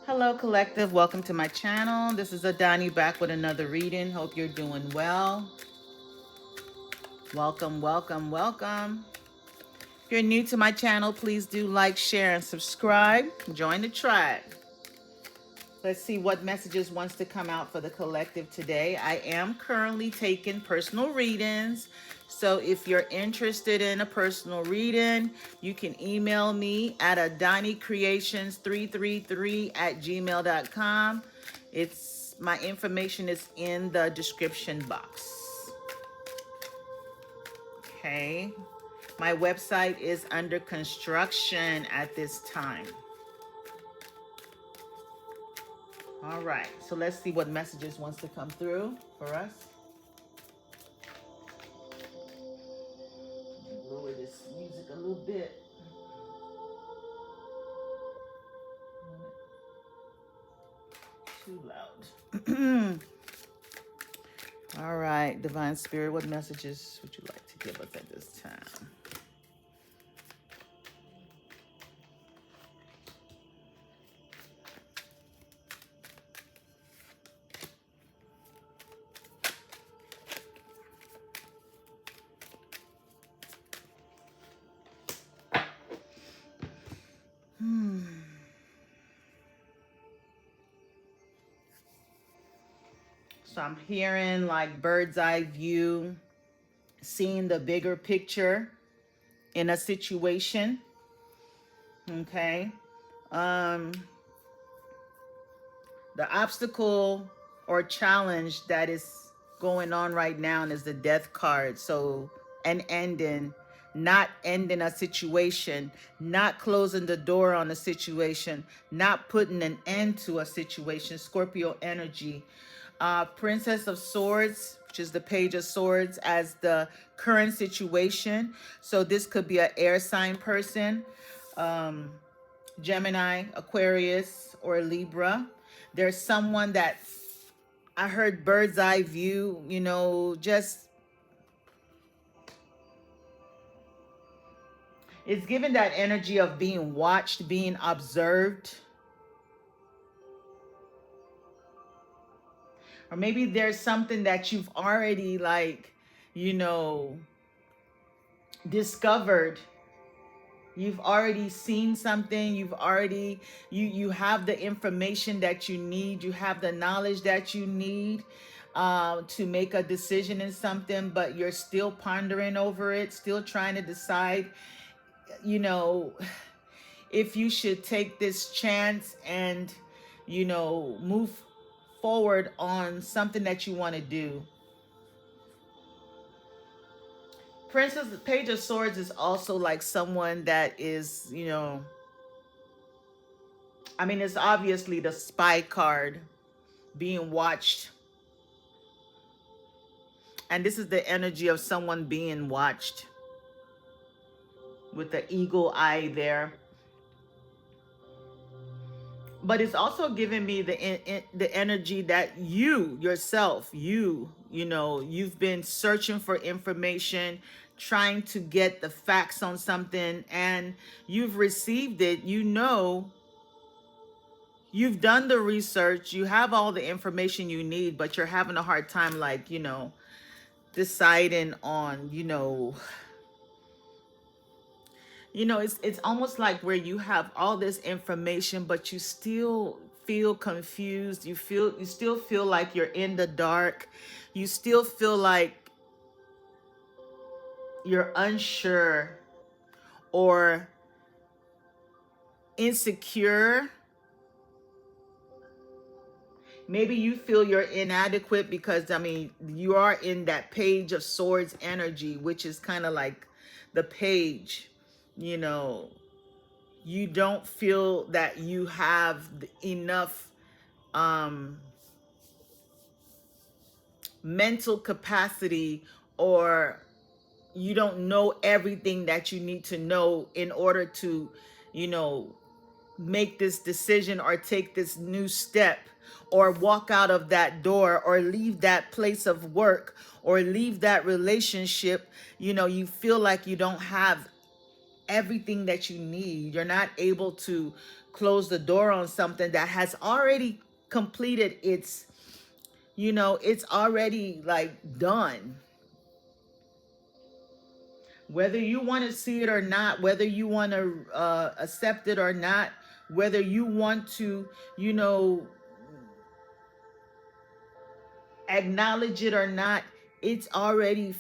Hello, collective. Welcome to my channel. This is Adani back with another reading. Hope you're doing well. Welcome, welcome, welcome. If you're new to my channel, please do like, share, and subscribe. Join the tribe. Let's see what messages wants to come out for the collective today. I am currently taking personal readings. So if you're interested in a personal reading, you can email me at AdaniCreations333@gmail.com. My information is in the description box. Okay. My website is under construction at this time. All right, so let's see what messages wants to come through for us. Lower this music a little bit. Too loud. All right, Divine Spirit, what messages would you like to give us at this time? So I'm hearing like bird's eye view, seeing the bigger picture in a situation. Okay. The obstacle or challenge that is going on right now is the death card. So an ending, not ending a situation, not closing the door on a situation, not putting an end to a situation. Scorpio energy. Princess of Swords, which is the Page of Swords, as the current situation. So this could be an air sign person, Gemini, Aquarius, or Libra. There's someone that I heard bird's eye view, you know, just it's given that energy of being watched, being observed. Or maybe there's something that you've already discovered. You've already seen something. You've already, you have the information that you need. You have the knowledge that you need to make a decision in something, but you're still pondering over it, still trying to decide, if you should take this chance and, move forward on something that you want to do. Princess, the Page of Swords is also like someone that is, it's obviously the spy card, being watched. And this is the energy of someone being watched with the eagle eye there. But it's also giving me the energy that you yourself, you've been searching for information, trying to get the facts on something, and you've received it. You've done the research, you have all the information you need, but you're having a hard time, deciding on, it's almost like where you have all this information, but you still feel confused. You still feel like you're in the dark. You still feel like you're unsure or insecure. Maybe you feel you're inadequate because, you are in that Page of Swords energy, which is kind of like the page, you don't feel that you have enough mental capacity, or you don't know everything that you need to know in order to, make this decision or take this new step or walk out of that door or leave that place of work or leave that relationship. You feel like you don't have everything that you need. You're not able to close the door on something that has already completed its, it's already like done. Whether you want to see it or not, whether you want to accept it or not, whether you want to, acknowledge it or not, it's already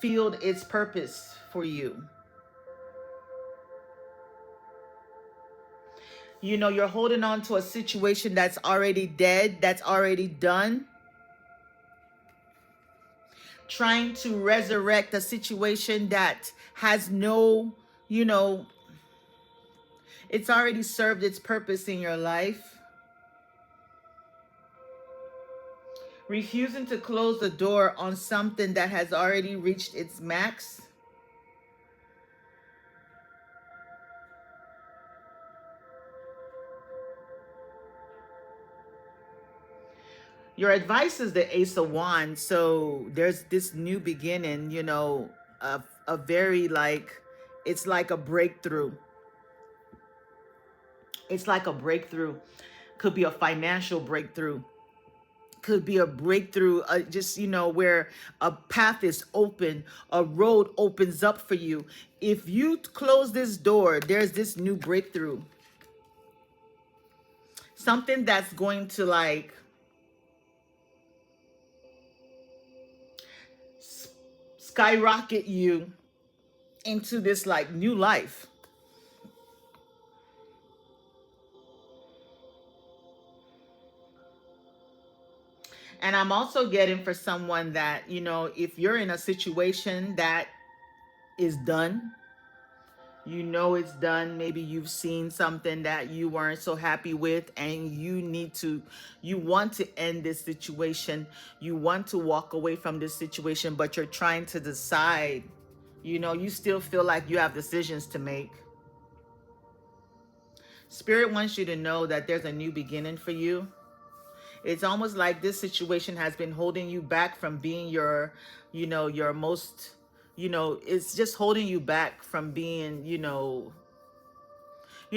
filled its purpose for you. You're holding on to a situation that's already dead, that's already done, trying to resurrect a situation that has no, it's already served its purpose in your life. Refusing to close the door on something that has already reached its max. Your advice is the Ace of Wands. So there's this new beginning, a very like, it's like a breakthrough. It's like a breakthrough. Could be a financial breakthrough. Could be a breakthrough, just, where a path is open, a road opens up for you. If you close this door, there's this new breakthrough. Something that's going to like skyrocket you into this like new life. And I'm also getting for someone that, if you're in a situation that is done, it's done. Maybe you've seen something that you weren't so happy with and you want to end this situation. You want to walk away from this situation, but you're trying to decide, you still feel like you have decisions to make. Spirit wants you to know that there's a new beginning for you. It's almost like this situation has been holding you back from being your most, it's just holding you back from being,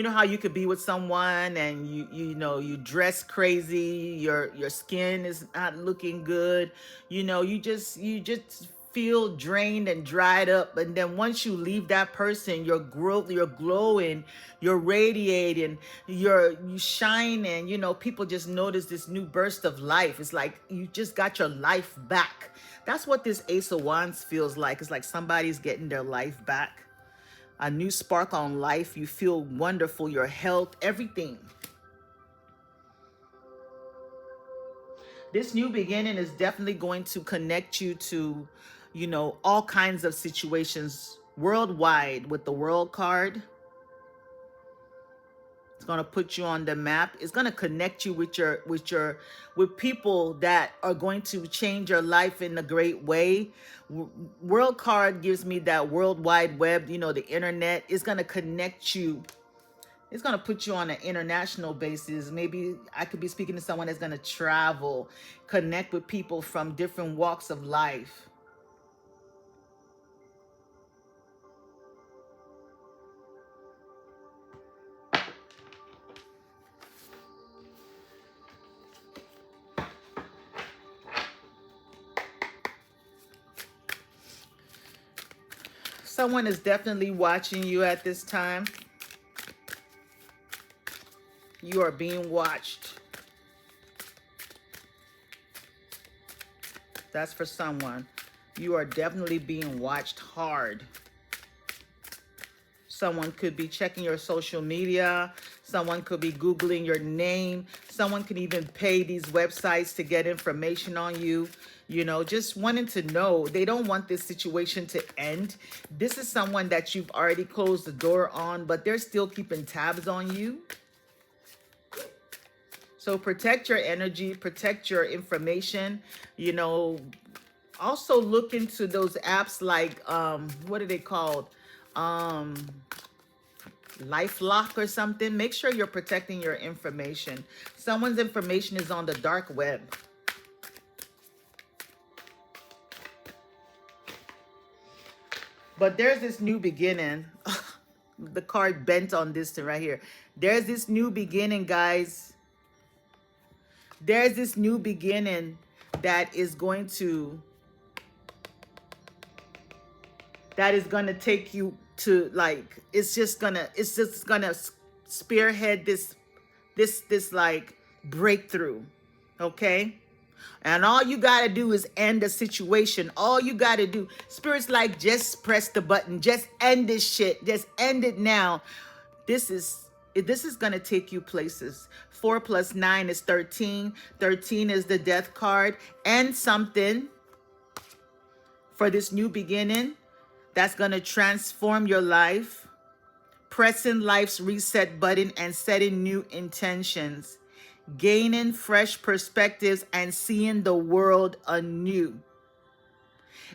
how you could be with someone and you dress crazy, your skin is not looking good, you just feel drained and dried up, and then once you leave that person, you're glowing, you're radiating, you shining, people just notice this new burst of life. It's like you just got your life back. That's what this Ace of Wands feels like. It's like somebody's getting their life back. A new spark on life. You feel wonderful, your health, everything. This new beginning is definitely going to connect you to, all kinds of situations worldwide with the World card. It's going to put you on the map. It's going to connect you with people that are going to change your life in a great way. World card gives me that World Wide Web, the internet is going to connect you. It's going to put you on an international basis. Maybe I could be speaking to someone that's going to travel, connect with people from different walks of life. Someone is definitely watching you at this time. You are being watched. That's for someone. You are definitely being watched hard. Someone could be checking your social media. Someone could be Googling your name. Someone could even pay these websites to get information on you. Just wanting to know. They don't want this situation to end. This is someone that you've already closed the door on, but they're still keeping tabs on you. So protect your energy, protect your information. Also look into those apps like, what are they called? LifeLock or something. Make sure you're protecting your information. Someone's information is on the dark web. But there's this new beginning. the card bent on this thing right here. There's this new beginning, guys. There's this new beginning that is going to take you to, like, it's just gonna spearhead this like breakthrough. Okay. And all you got to do is end the situation. All you got to do, Spirit's like, just press the button. Just end this shit. Just end it now. This is going to take you places. 4 + 9 is 13. 13 is the death card. And something for this new beginning that's going to transform your life. Pressing life's reset button and setting new intentions. Gaining fresh perspectives and seeing the world anew.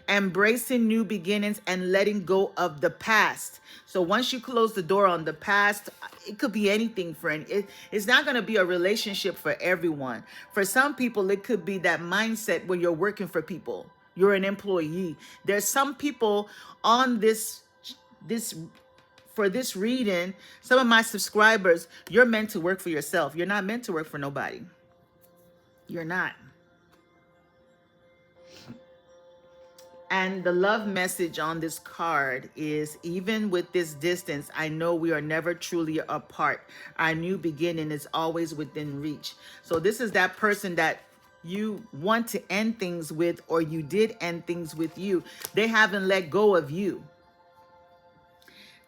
Embracing new beginnings and letting go of the past. So once you close the door on the past, it could be anything, friend. It's not going to be a relationship for everyone. For some people, it could be that mindset where you're working for people. You're an employee. There's some people on for this reading, some of my subscribers, you're meant to work for yourself. You're not meant to work for nobody. You're not. And the love message on this card is, even with this distance, I know we are never truly apart. Our new beginning is always within reach. So this is that person that you want to end things with, or you did end things with you. They haven't let go of you.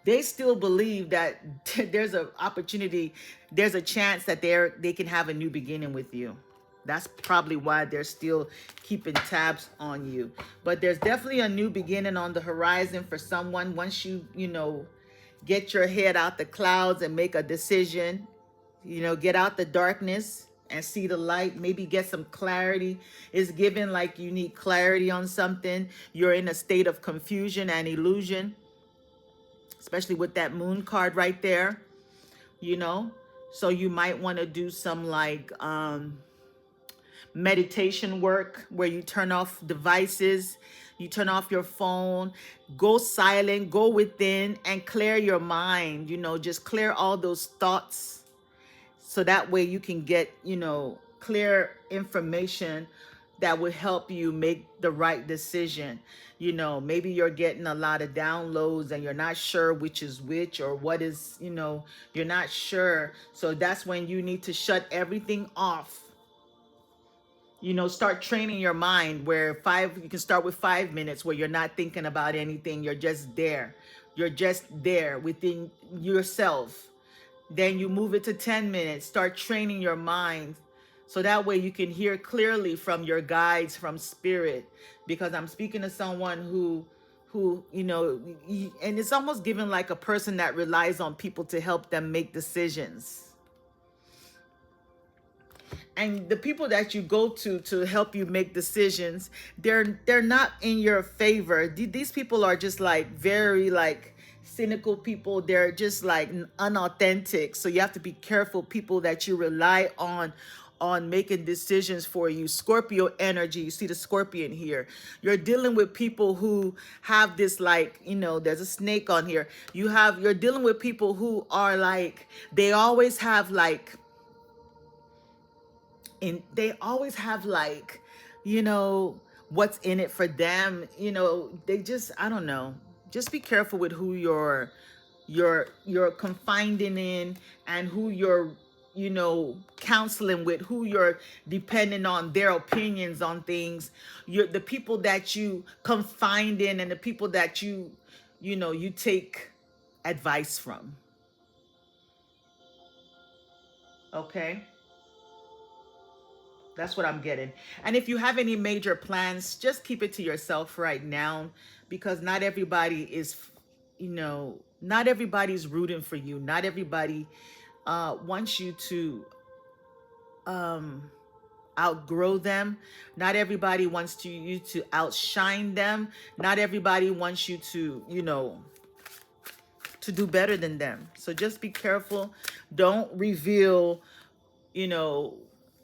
They still believe that there's an opportunity, there's a chance that they can have a new beginning with you. That's probably why they're still keeping tabs on you. But there's definitely a new beginning on the horizon for someone. Once you get your head out the clouds and make a decision, get out the darkness and see the light, maybe get some clarity. It's given like you need clarity on something. You're in a state of confusion and illusion, especially with that moon card right there, So you might want to do some like meditation work where you turn off devices, you turn off your phone, go silent, go within and clear your mind, just clear all those thoughts. So that way you can get, clear information that would help you make the right decision. Maybe you're getting a lot of downloads and you're not sure which is which, or what is, you're not sure. So that's when you need to shut everything off. Start training your mind where you can start with 5 minutes where you're not thinking about anything. You're just there. You're just there within yourself. Then you move it to 10 minutes. Start training your mind. So that way you can hear clearly from your guides, from spirit, because I'm speaking to someone who, and it's almost given like a person that relies on people to help them make decisions. And the people that you go to help you make decisions, they're not in your favor. These people are just like very like cynical people. They're just like unauthentic. So you have to be careful, people that you rely on making decisions for you. Scorpio energy. You see the scorpion here. You're dealing with people who have this like, there's a snake on here. You're dealing with people who are like, they always have like, what's in it for them. They just, I don't know. Just be careful with who you're confiding in, and who you're, counseling with, who you're depending on their opinions on things. The people that you confide in, and the people that you take advice from. Okay? That's what I'm getting. And if you have any major plans, just keep it to yourself right now, because not everybody is, not everybody's rooting for you. Not everybody wants you to outgrow them. Not everybody wants you to outshine them. Not everybody wants you to, to do better than them. So just be careful. Don't reveal,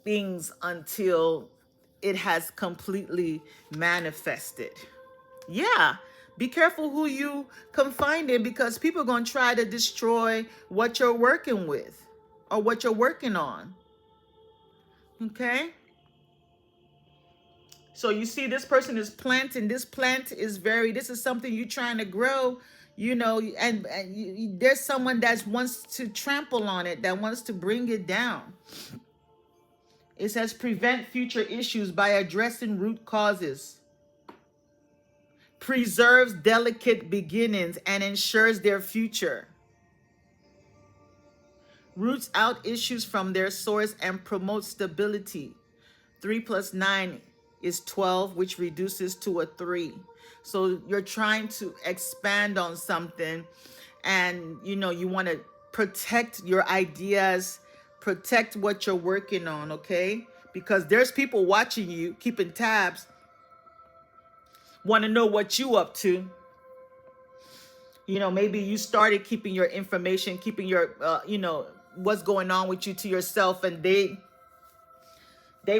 things until it has completely manifested. Yeah, Be careful who you confide in, because people are going to try to destroy what you're working with or what you're working on. Okay? So you see, this person is planting. This plant is this is something you're trying to grow, and there's someone that wants to trample on it, that wants to bring it down. It says prevent future issues by addressing root causes, preserves delicate beginnings, and ensures their future. Roots out issues from their source and promotes stability. 3 plus 9 is 12, which reduces to a 3. So you're trying to expand on something, and you want to protect your ideas, protect what you're working on, okay? Because there's people watching you, keeping tabs, want to know what you up to. Maybe you started keeping your information, keeping your what's going on with you to yourself, and they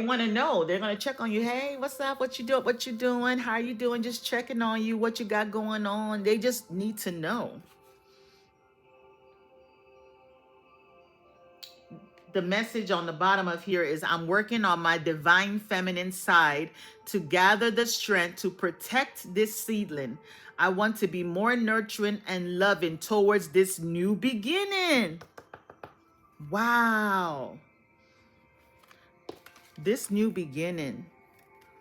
want to know. They're going to check on you. Hey, what's up? What you doing? What you doing? How you doing? Just checking on you. What you got going on? They just need to know. The message on the bottom of here is, I'm working on my divine feminine side to gather the strength to protect this seedling. I want to be more nurturing and loving towards this new beginning. Wow. This new beginning,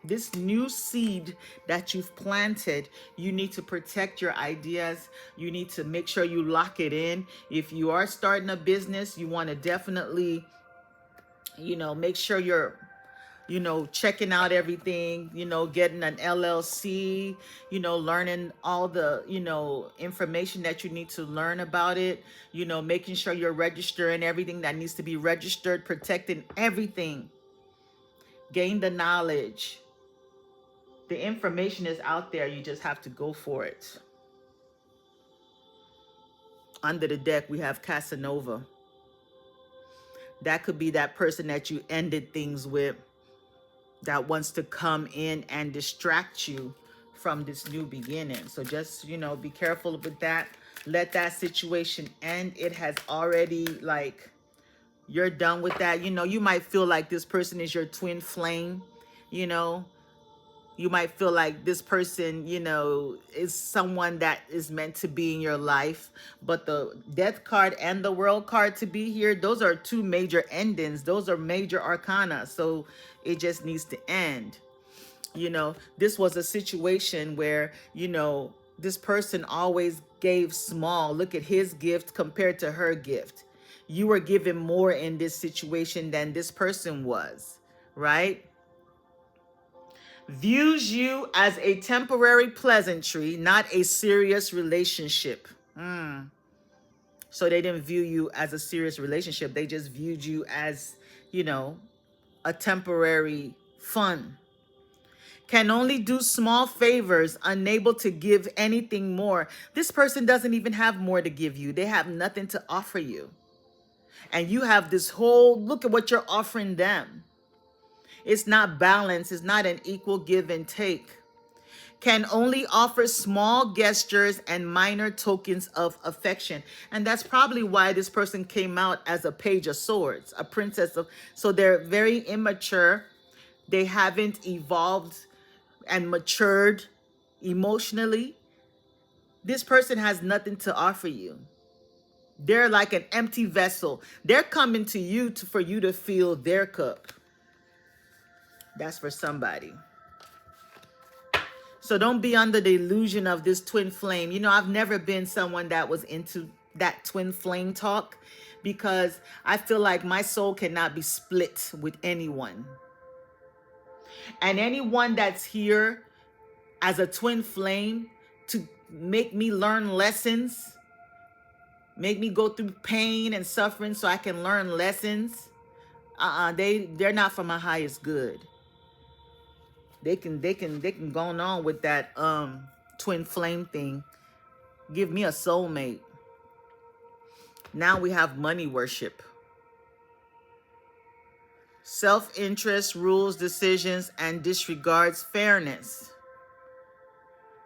this new seed that you've planted, you need to protect your ideas. You need to make sure you lock it in. If you are starting a business, you want to definitely, make sure you're, checking out everything, getting an LLC, learning all the, information that you need to learn about it, making sure you're registering everything that needs to be registered, protecting everything. Gain the knowledge. The information is out there. You just have to go for it. Under the deck, we have Casanova. That could be that person that you ended things with, that wants to come in and distract you from this new beginning. So just, be careful with that. Let that situation end. It has already, you're done with that. You might feel like this person is your twin flame. You might feel like this person, is someone that is meant to be in your life. But the Death card and the World card to be here, those are two major endings. Those are major arcana. So it just needs to end. This was a situation where, this person always gave small. Look at his gift compared to her gift. You were given more in this situation than this person was, right? Views you as a temporary pleasantry, not a serious relationship. So they didn't view you as a serious relationship. They just viewed you as, a temporary fun. Can only do small favors, unable to give anything more. This person doesn't even have more to give you. They have nothing to offer you. And you have this whole, look at what you're offering them. It's not balanced. It's not an equal give and take. Can only offer small gestures and minor tokens of affection. And that's probably why this person came out as a Page of Swords, a princess of, so they're very immature. They haven't evolved and matured emotionally. This person has nothing to offer you. They're like an empty vessel. They're coming to you for you to fill their cup. That's for somebody. So don't be under the illusion of this twin flame. I've never been someone that was into that twin flame talk, because I feel like my soul cannot be split with anyone. And anyone that's here as a twin flame to make me learn lessons, make me go through pain and suffering so I can learn lessons, they're not for my highest good. They can go on with that twin flame thing. Give me a soulmate. Now we have money worship. Self-interest rules decisions and disregards fairness.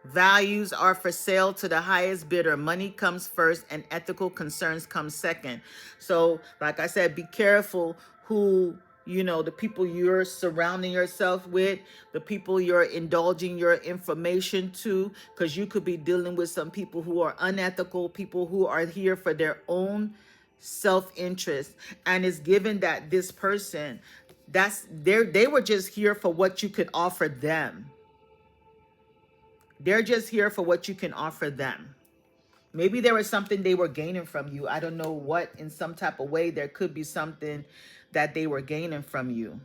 Values are for sale to the highest bidder. Money comes first and ethical concerns come second. So, like I said, be careful who, the people you're surrounding yourself with, the people you're indulging your information to, because you could be dealing with some people who are unethical, people who are here for their own self-interest. And it's given that this person, they were just here for what you could offer them. They're just here for what you can offer them. Maybe there was something they were gaining from you. I don't know what. In some type of way, there could be something that they were gaining from you.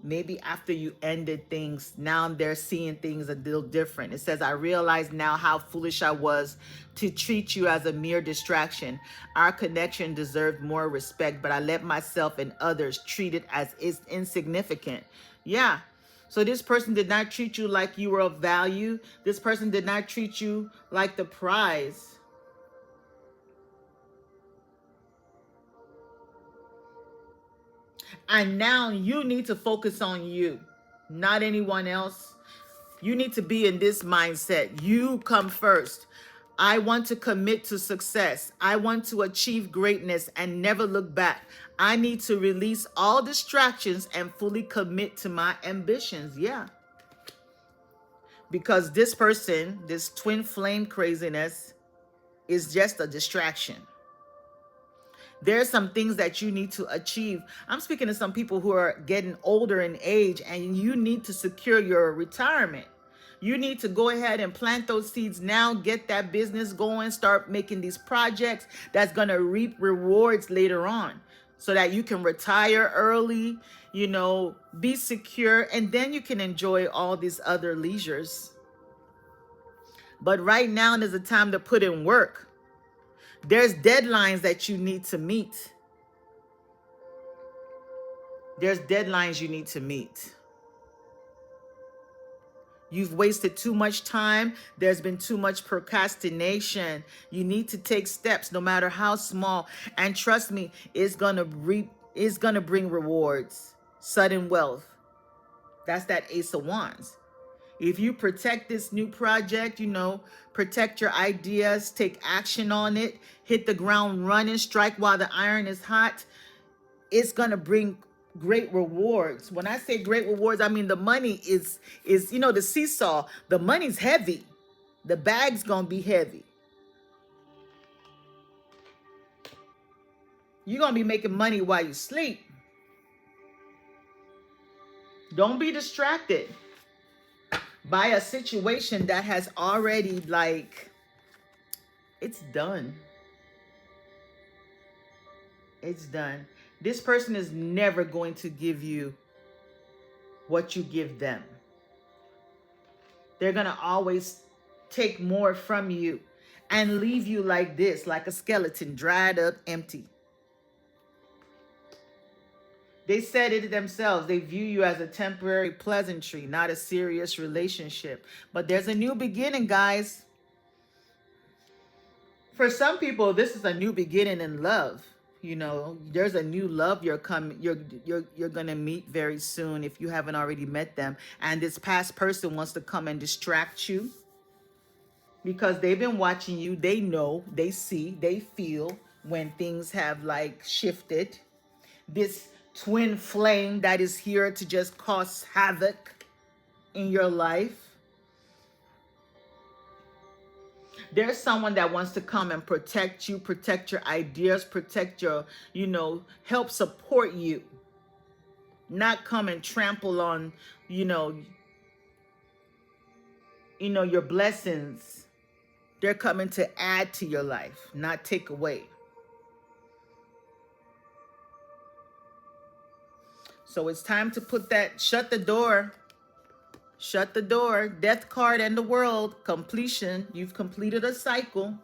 Maybe after you ended things, now they're seeing things a little different. It says, I realize now how foolish I was to treat you as a mere distraction. Our connection deserved more respect, but I let myself and others treat it as is insignificant. Yeah. So this person did not treat you like you were of value. This person did not treat you like the prize. And now you need to focus on you, not anyone else. You need to be in this mindset. You come first. I want to commit to success. I want to achieve greatness and never look back. I need to release all distractions and fully commit to my ambitions. Yeah. Because this person, this twin flame craziness, is just a distraction. There's some things that you need to achieve. I'm speaking to some people who are getting older in age, and you need to secure your retirement. You need to go ahead and plant those seeds now, get that business going, start making these projects that's going to reap rewards later on so that you can retire early, be secure, and then you can enjoy all these other leisures. But right now is the time to put in work. There's deadlines that you need to meet. There's deadlines you need to meet. You've wasted too much time. There's been too much procrastination. You need to take steps, no matter how small. And trust me, it's gonna bring rewards, sudden wealth. That's that Ace of Wands. If you protect this new project, protect your ideas, take action on it, hit the ground running, strike while the iron is hot, it's gonna bring great rewards. When I say great rewards, I mean the money is the seesaw. The money's heavy. The bag's gonna be heavy. You're gonna be making money while you sleep. Don't be distracted by a situation that has already, it's done. It's done. This person is never going to give you what you give them. They're going to always take more from you and leave you like this, like a skeleton, dried up, empty. They said it themselves. They view you as a temporary pleasantry, not a serious relationship. But there's a new beginning, guys. For some people, this is a new beginning in love. There's a new love you're gonna meet very soon if you haven't already met them. And this past person wants to come and distract you because they've been watching you. They know, they see, they feel when things have shifted. This twin flame that is here to just cause havoc in your life. There's someone that wants to come and protect you, protect your ideas, protect your, help support you. Not come and trample on, your blessings. They're coming to add to your life, not take away. So it's time to shut the door. Shut the door. Death card and the world. Completion. You've completed a cycle.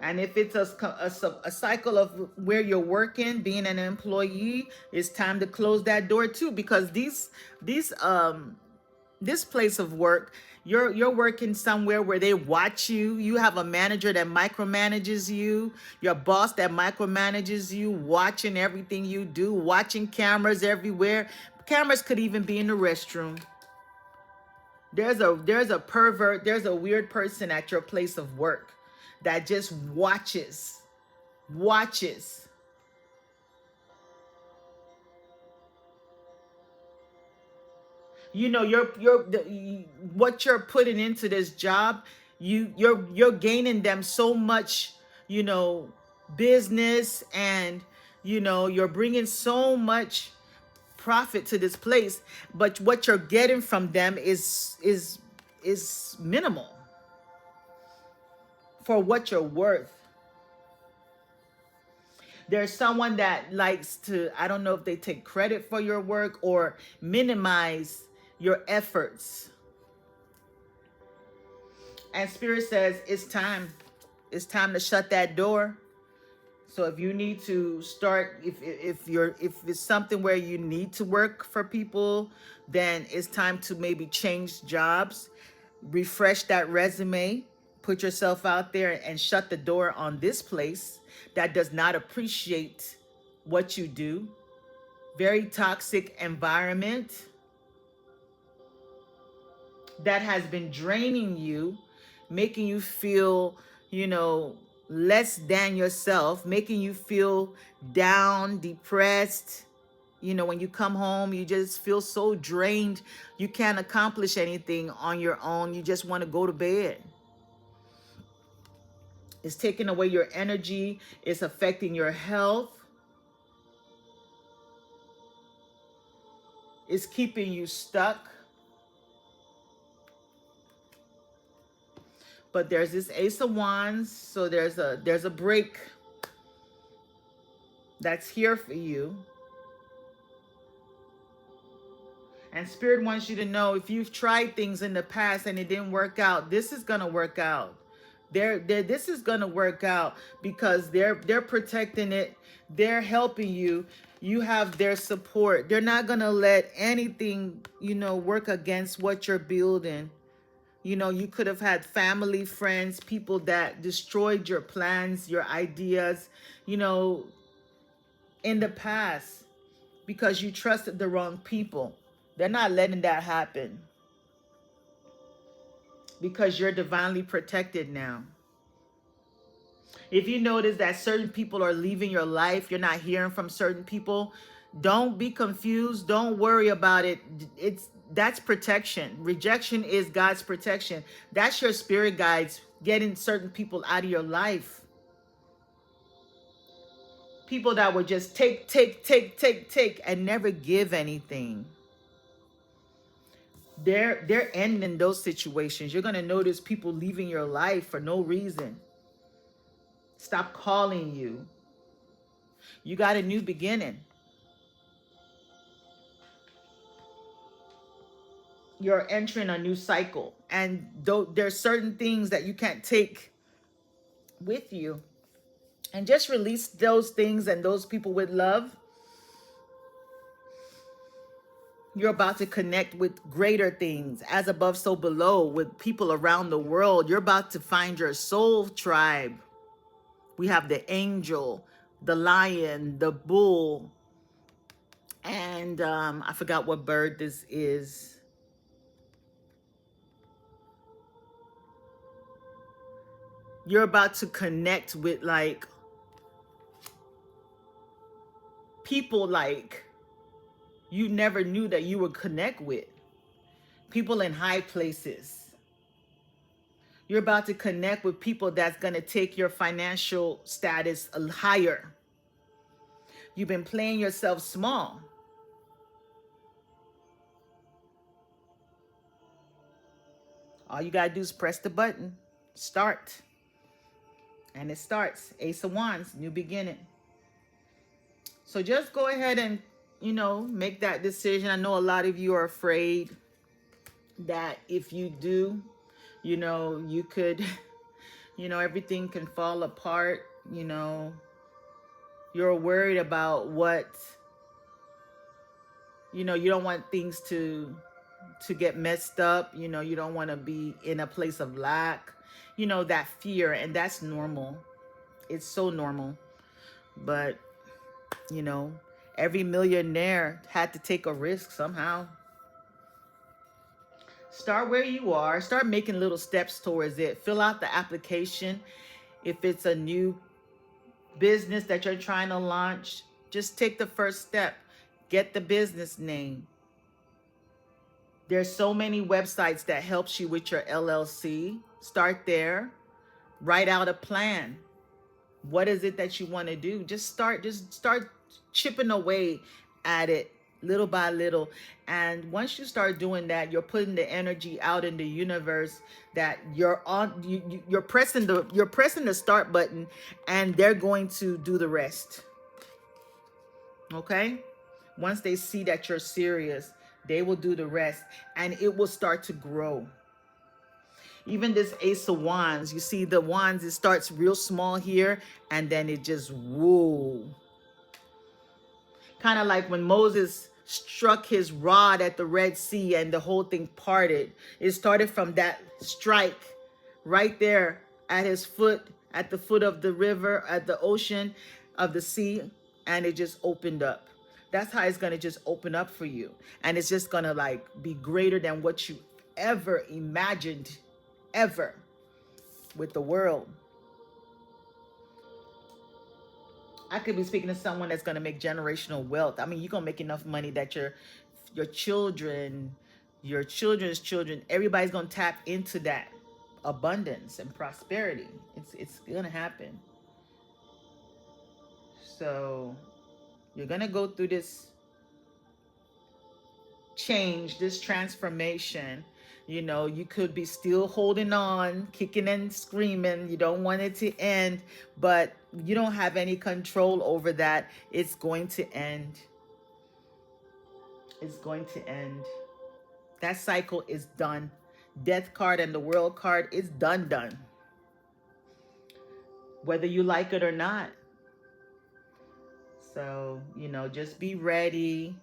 And if it's a cycle of where you're working, being an employee, it's time to close that door too. Because this place of work, you're working somewhere where they watch you. You have a manager that micromanages you, your boss that micromanages you, watching everything you do, watching cameras everywhere, Cameras could even be in the restroom. There's a pervert, there's a weird person at your place of work that just watches. You know, what you're putting into this job, you're gaining them so much, you know, business, and you know, you're bringing so much profit to this place, but what you're getting from them is minimal for what you're worth. There's someone that likes to, I don't know if they take credit for your work or minimize your efforts. And Spirit says it's time. It's time to shut that door. So if you need to start, if it's something where you need to work for people, then it's time to maybe change jobs, refresh that resume, put yourself out there and shut the door on this place that does not appreciate what you do. Very toxic environment that has been draining you, making you feel, you know, less than yourself, making you feel down, depressed. You know, when you come home, you just feel so drained. You can't accomplish anything on your own. You just want to go to bed. It's taking away your energy. It's affecting your health. It's keeping you stuck. But there's this Ace of Wands, so there's a break that's here for you. And Spirit wants you to know, if you've tried things in the past and it didn't work out, this is gonna work out. This is gonna work out because they're protecting it. They're helping you. You have their support. They're not gonna let anything, you know, work against what you're building. You know, you could have had family, friends, people that destroyed your plans, your ideas, you know, in the past because you trusted the wrong people. They're not letting that happen because you're divinely protected now. If you notice that certain people are leaving your life, you're not hearing from certain people, don't be confused. Don't worry about it. That's protection. Rejection is God's protection. That's your spirit guides getting certain people out of your life. People that would just take and never give anything. They're ending those situations. You're going to notice people leaving your life for no reason. Stop calling you. You got a new beginning. You're entering a new cycle. And there's certain things that you can't take with you. And just release those things and those people with love. You're about to connect with greater things, as above, so below, with people around the world. You're about to find your soul tribe. We have the angel, the lion, the bull, and I forgot what bird this is. You're about to connect with like people like you never knew that you would connect with. People in high places. You're about to connect with people that's going to take your financial status higher. You've been playing yourself small. All you got to do is press the button. Start. And it starts. Ace of Wands, new beginning. So just go ahead and, you know, make that decision. I know a lot of you are afraid that if you do, you know, you could, you know, everything can fall apart. You know, you're worried about what, you know, you don't want things to get messed up. You know, you don't want to be in a place of lack, you know, that fear. And that's normal. It's so normal. But, you know, Every millionaire had to take a risk somehow. Start where you are. Start making little steps towards it. Fill out the application. If it's a new business that you're trying to launch, just take the first step. Get the business name. There's so many websites that helps you with your LLC. Start there. Write out a plan. What is it that you want to do? Just start chipping away at it little by little. And once you start doing that, you're putting the energy out in the universe that you're pressing the start button, and they're going to do the rest. Okay? Once they see that you're serious, they will do the rest, and it will start to grow. Even this Ace of Wands, you see the wands, it starts real small here, and then it just, whoa. Kind of like when Moses struck his rod at the Red Sea and the whole thing parted. It started from that strike right there at his foot, at the foot of the river, at the ocean of the sea, and it just opened up. That's how it's going to just open up for you. And it's just going to like be greater than what you ever imagined, ever, with the world. I could be speaking to someone that's going to make generational wealth. I mean, you're going to make enough money that your children, your children's children, everybody's going to tap into that abundance and prosperity. It's going to happen. So you're going to go through this change, this transformation. You know, you could be still holding on, kicking and screaming. You don't want it to end, but you don't have any control over that. It's going to end. It's going to end. That cycle is done. Death card and the world card is done. Whether you like it or not. So, you know, just be ready.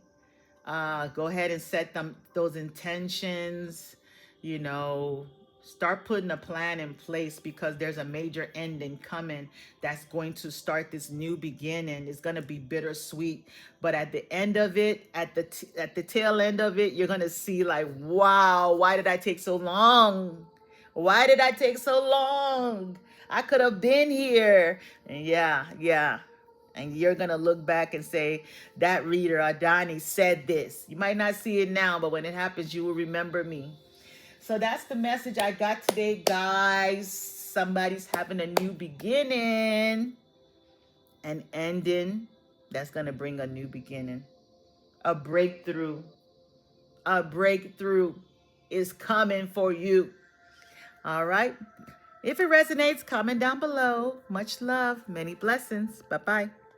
Go ahead and set those intentions. You know, start putting a plan in place, because there's a major ending coming that's going to start this new beginning. It's going to be bittersweet, but at the end of it, at the tail end of it, you're going to see like, wow, why did I take so long? Why did I take so long? I could have been here. And yeah. And you're going to look back and say, that reader, Adani, said this. You might not see it now, but when it happens, you will remember me. So that's the message I got today, guys. Somebody's having a new beginning and ending. That's going to bring a new beginning. A breakthrough. A breakthrough is coming for you. All right. If it resonates, comment down below. Much love. Many blessings. Bye-bye.